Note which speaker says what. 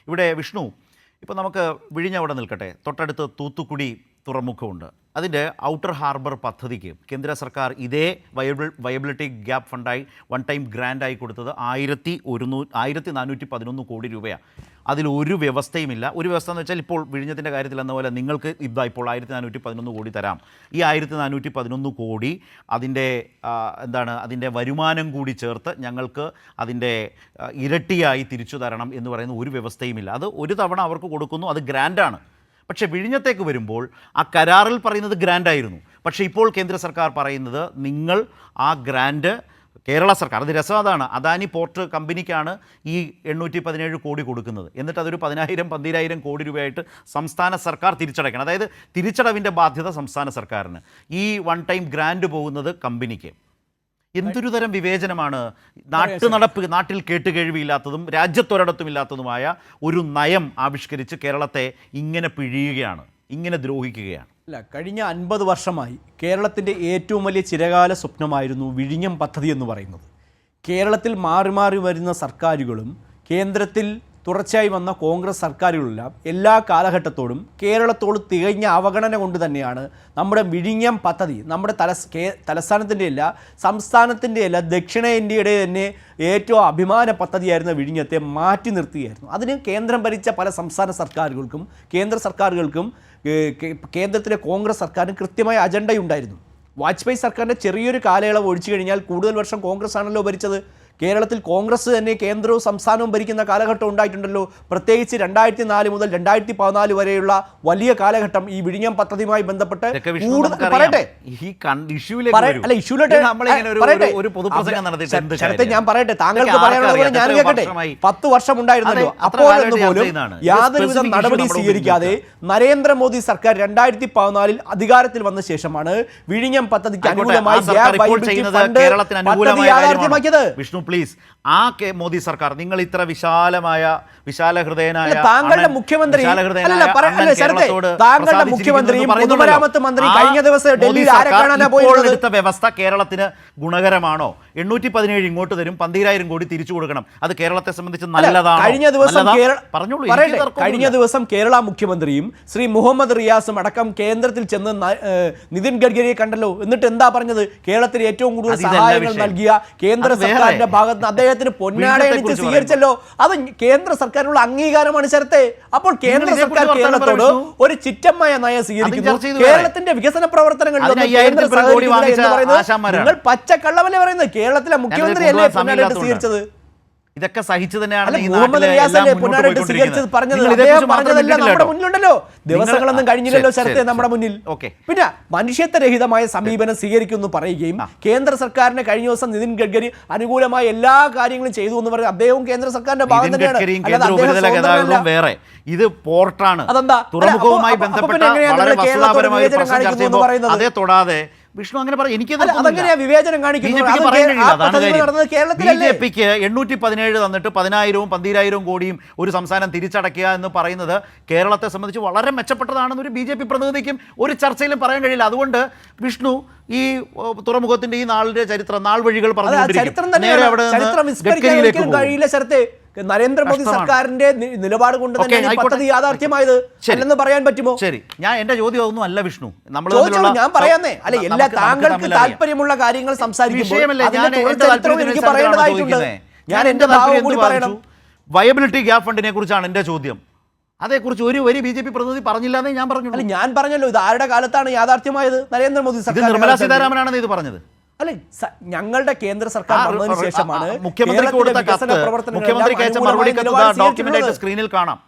Speaker 1: ഇവിടെ വിഷ്ണു, ഇപ്പോൾ നമുക്ക് വിഴിഞ്ഞ അവിടെ നിൽക്കട്ടെ, തൊട്ടടുത്ത് തൂത്തുക്കുടി തുറമുഖമുണ്ട്. അതിൻ്റെ ഔട്ടർ ഹാർബർ പദ്ധതിക്ക് കേന്ദ്ര സർക്കാർ ഇതേ വയബിലിറ്റി ഗ്യാപ്പ് ഫണ്ടായി വൺ ടൈം ഗ്രാൻഡായി കൊടുത്തത് 1411 കോടി രൂപയാണ്. അതിലൊരു വ്യവസ്ഥയുമില്ല. ഒരു വ്യവസ്ഥ എന്ന് വെച്ചാൽ ഇപ്പോൾ വിഴിഞ്ഞത്തിൻ്റെ കാര്യത്തിൽ എന്ന പോലെ നിങ്ങൾക്ക് ഇതാ ഇപ്പോൾ 1411 കോടി തരാം. ഈ 1411 കോടി അതിൻ്റെ വരുമാനം കൂടി ചേർത്ത് ഞങ്ങൾക്ക് അതിൻ്റെ ഇരട്ടിയായി തിരിച്ചു തരണം എന്ന് പറയുന്ന ഒരു വ്യവസ്ഥയുമില്ല. അത് ഒരു തവണ അവർക്ക് കൊടുക്കുന്നു, അത് ഗ്രാൻഡാണ്. പക്ഷേ വിഴിഞ്ഞത്തേക്ക് വരുമ്പോൾ ആ കരാറിൽ പറയുന്നത് ഗ്രാൻഡായിരുന്നു. പക്ഷേ ഇപ്പോൾ കേന്ദ്ര സർക്കാർ പറയുന്നത് നിങ്ങൾ ആ ഗ്രാൻഡ് കേരള സർക്കാർ, അത് രസം അതാണ്, അദാനി പോർട്ട് കമ്പനിക്കാണ് ഈ 817 കോടി കൊടുക്കുന്നത്. എന്നിട്ട് അതൊരു 10,000-12,000 കോടി രൂപയായിട്ട് സംസ്ഥാന സർക്കാർ തിരിച്ചടയ്ക്കണം. അതായത് തിരിച്ചടവിൻ്റെ ബാധ്യത സംസ്ഥാന സർക്കാരിന്, ഈ വൺ ടൈം ഗ്രാൻഡ് പോകുന്നത് കമ്പനിക്ക്. എന്തൊരു തരം വിവേചനമാണ്! നാട്ടിൽ കേട്ടുകേഴ്വിയില്ലാത്തതും രാജ്യത്തൊരിടത്തും ഇല്ലാത്തതുമായ ഒരു നയം ആവിഷ്കരിച്ച് കേരളത്തെ ഇങ്ങനെ പിഴിയുകയാണ്, ഇങ്ങനെ ദ്രോഹിക്കുകയാണ്.
Speaker 2: അല്ല, കഴിഞ്ഞ 50 വർഷമായി കേരളത്തിൻ്റെ ഏറ്റവും വലിയ ചിരകാല സ്വപ്നമായിരുന്നു വിഴിഞ്ഞം പദ്ധതി എന്ന് പറയുന്നത്. കേരളത്തിൽ മാറി മാറി വരുന്ന സർക്കാരുകളും കേന്ദ്രത്തിൽ തുടർച്ചയായി വന്ന കോൺഗ്രസ് സർക്കാരുകളെല്ലാം എല്ലാ കാലഘട്ടത്തോടും കേരളത്തോട് തികഞ്ഞ അവഗണന കൊണ്ട് തന്നെയാണ് നമ്മുടെ വിഴിഞ്ഞം പദ്ധതി നമ്മുടെ തലസ്ഥാനത്തിൻ്റെ അല്ല, സംസ്ഥാനത്തിൻ്റെ അല്ല, ദക്ഷിണേന്ത്യയുടെ തന്നെ ഏറ്റവും അഭിമാന പദ്ധതിയായിരുന്ന വിഴിഞ്ഞത്തെ മാറ്റി നിർത്തുകയായിരുന്നു. അതിന് കേന്ദ്രം ഭരിച്ച പല സംസ്ഥാന സർക്കാരുകൾക്കും കേന്ദ്ര സർക്കാരുകൾക്കും കേന്ദ്രത്തിലെ കോൺഗ്രസ് സർക്കാരിന് കൃത്യമായ അജണ്ടയുണ്ടായിരുന്നു. വാജ്പേയി സർക്കാരിൻ്റെ ചെറിയൊരു കാലയളവ് ഒഴിച്ചു കഴിഞ്ഞാൽ കൂടുതൽ വർഷം കോൺഗ്രസ് ആണല്ലോ ഭരിച്ചത്. കേരളത്തിൽ കോൺഗ്രസ് തന്നെ കേന്ദ്രവും സംസ്ഥാനവും ഭരിക്കുന്ന കാലഘട്ടം ഉണ്ടായിട്ടുണ്ടല്ലോ. പ്രത്യേകിച്ച് 2004 മുതൽ 2014 വരെയുള്ള വലിയ കാലഘട്ടം ഈ വിഴിഞ്ഞം പദ്ധതിയുമായി ബന്ധപ്പെട്ട് ഞാൻ പറയട്ടെ, താങ്കൾക്ക് പറയാനുള്ളത് ഞാൻ കേൾക്കട്ടെ. 10 വർഷം ഉണ്ടായിരുന്നല്ലോ, അപ്പോഴൊന്നും പോലും യാതൊരുവിധ നടപടി സ്വീകരിക്കാതെ നരേന്ദ്രമോദി സർക്കാർ 2014 അധികാരത്തിൽ വന്ന ശേഷമാണ് വിഴിഞ്ഞം പദ്ധതിക്ക് അനുകൂലമായി യാഥാർത്ഥ്യമാക്കിയത്.
Speaker 1: പ്ലീസ്, ആ മോദി സർക്കാർ, നിങ്ങൾ ഇത്ര വിശാലഹൃദയനായ
Speaker 2: താങ്കളുടെ മുഖ്യമന്ത്രിയും പൊതുമരാമത്ത് മന്ത്രി കഴിഞ്ഞ ദിവസം ഡൽഹിയിൽ
Speaker 1: എടുത്ത വ്യവസ്ഥ കേരളത്തിന് ഗുണകരമാണോ? 817 ഇങ്ങോട്ട് തരും, 12,000 കോടി തിരിച്ചു കൊടുക്കണം. അത് കേരളത്തെ സംബന്ധിച്ച് നല്ലതാണ്.
Speaker 2: കഴിഞ്ഞ ദിവസം കേരള മുഖ്യമന്ത്രിയും ശ്രീ മുഹമ്മദ് റിയാസും അടക്കം കേന്ദ്രത്തിൽ ചെന്ന് നിതിൻ ഗഡ്കരിയെ കണ്ടല്ലോ. എന്നിട്ട് എന്താ പറഞ്ഞത്? കേരളത്തിന് ഏറ്റവും കൂടുതൽ സഹായങ്ങൾ നൽകിയ കേന്ദ്ര സർക്കാരിന്റെ ഭാഗത്ത് അദ്ദേഹത്തിന് പൊന്നാടയണിച്ച് സ്വീകരിച്ചല്ലോ. അത് കേന്ദ്ര സർക്കാരിനുള്ള അംഗീകാരമാണ് ശരത്തെ. അപ്പോൾ കേന്ദ്ര സർക്കാർ കേരളത്തോട് ഒരു ചിറ്റമായ നയം സ്വീകരിക്കുന്നു. കേരളത്തിന്റെ വികസന പ്രവർത്തനങ്ങളിൽ നിങ്ങൾ പച്ചക്കള്ളമല്ലേ പറയുന്നത്? കേരളത്തിലെ മുഖ്യമന്ത്രി അല്ലേ പൊന്നാടയിട്ട് സ്വീകരിച്ചത്?
Speaker 1: ഇതൊക്കെ സഹിച്ചു തന്നെയാണ്
Speaker 2: നമ്മുടെ മുന്നിലുണ്ടല്ലോ. ദിവസങ്ങളൊന്നും കഴിഞ്ഞില്ലല്ലോ ശരത്തെ നമ്മുടെ മുന്നിൽ. പിന്നെ മനുഷ്യത്വരഹിതമായ സമീപനം സ്വീകരിക്കുമെന്ന് പറയുകയും കേന്ദ്ര സർക്കാരിന് കഴിഞ്ഞ ദിവസം നിതിൻ ഗഡ്കരി അനുകൂലമായ എല്ലാ കാര്യങ്ങളും ചെയ്തു എന്ന് പറയുന്നത് അദ്ദേഹവും കേന്ദ്ര സർക്കാരിന്റെ ഭാഗം തന്നെയാണ്.
Speaker 1: ഇത് പോർട്ടാണ്, തുറമുഖവുമായി ബന്ധപ്പെട്ട അതേ തൊടാതെ വിഷ്ണു അങ്ങനെ പറയും. എനിക്ക്
Speaker 2: വിവേചനം കാണിക്കുന്നത്
Speaker 1: BJPക്ക് 817 തന്നിട്ട് 10,000-ഉം 12,000 കോടിയും ഒരു സംസ്ഥാനം തിരിച്ചടയ്ക്കുക എന്ന് പറയുന്നത് കേരളത്തെ സംബന്ധിച്ച് വളരെ മെച്ചപ്പെട്ടതാണെന്ന് ഒരു BJP പ്രതിനിധിക്കും ഒരു ചർച്ചയിലും പറയാൻ കഴിയില്ല. അതുകൊണ്ട് വിഷ്ണു ഈ തുറമുഖത്തിന്റെ ഈ നാളിന്റെ നാൾ വഴികൾ
Speaker 2: നരേന്ദ്രമോദി സർക്കാരിന്റെ നിലപാട് കൊണ്ട് തന്നെ പദ്ധതി യാഥാർത്ഥ്യമായത് അല്ലെന്ന് പറയാൻ പറ്റുമോ?
Speaker 1: ശരി, ഞാൻ എന്റെ ചോദ്യം ഒന്നും അല്ല വിഷ്ണു,
Speaker 2: ഞാൻ പറയാന്നേ. അല്ല, എല്ലാ താങ്കൾക്ക് താല്പര്യമുള്ള കാര്യങ്ങൾ സംസാരിക്കുമ്പോൾ എനിക്ക് പറയേണ്ടതായിട്ടുണ്ട്. ഞാൻ എന്റെ ഭാവം കൂടി പറയണം.
Speaker 1: വയബിലിറ്റി ഗ്യാപ്പ് ഫണ്ടിനെ കുറിച്ചാണ് എന്റെ ചോദ്യം. അതേക്കുറിച്ച് ഒരു BJP പ്രതിനിധി പറഞ്ഞില്ലാന്നേ ഞാൻ പറഞ്ഞു.
Speaker 2: അല്ല, ഞാൻ പറഞ്ഞല്ലോ, ഇത് ആരുടെ കാലത്താണ് യാഥാർത്ഥ്യമായത്? നരേന്ദ്രമോദി സർക്കാർ.
Speaker 1: നിർമ്മലാ സീതാരാമനാണെന്ന് ഇത് പറഞ്ഞത്.
Speaker 2: അല്ലെ, ഞങ്ങളുടെ കേന്ദ്ര സർക്കാർ വന്നതിന് ശേഷമാണ്
Speaker 1: മുഖ്യമന്ത്രിക്ക് അയച്ച മറുപടി ഡോക്യുമെന്റ് സ്ക്രീനിൽ കാണാം.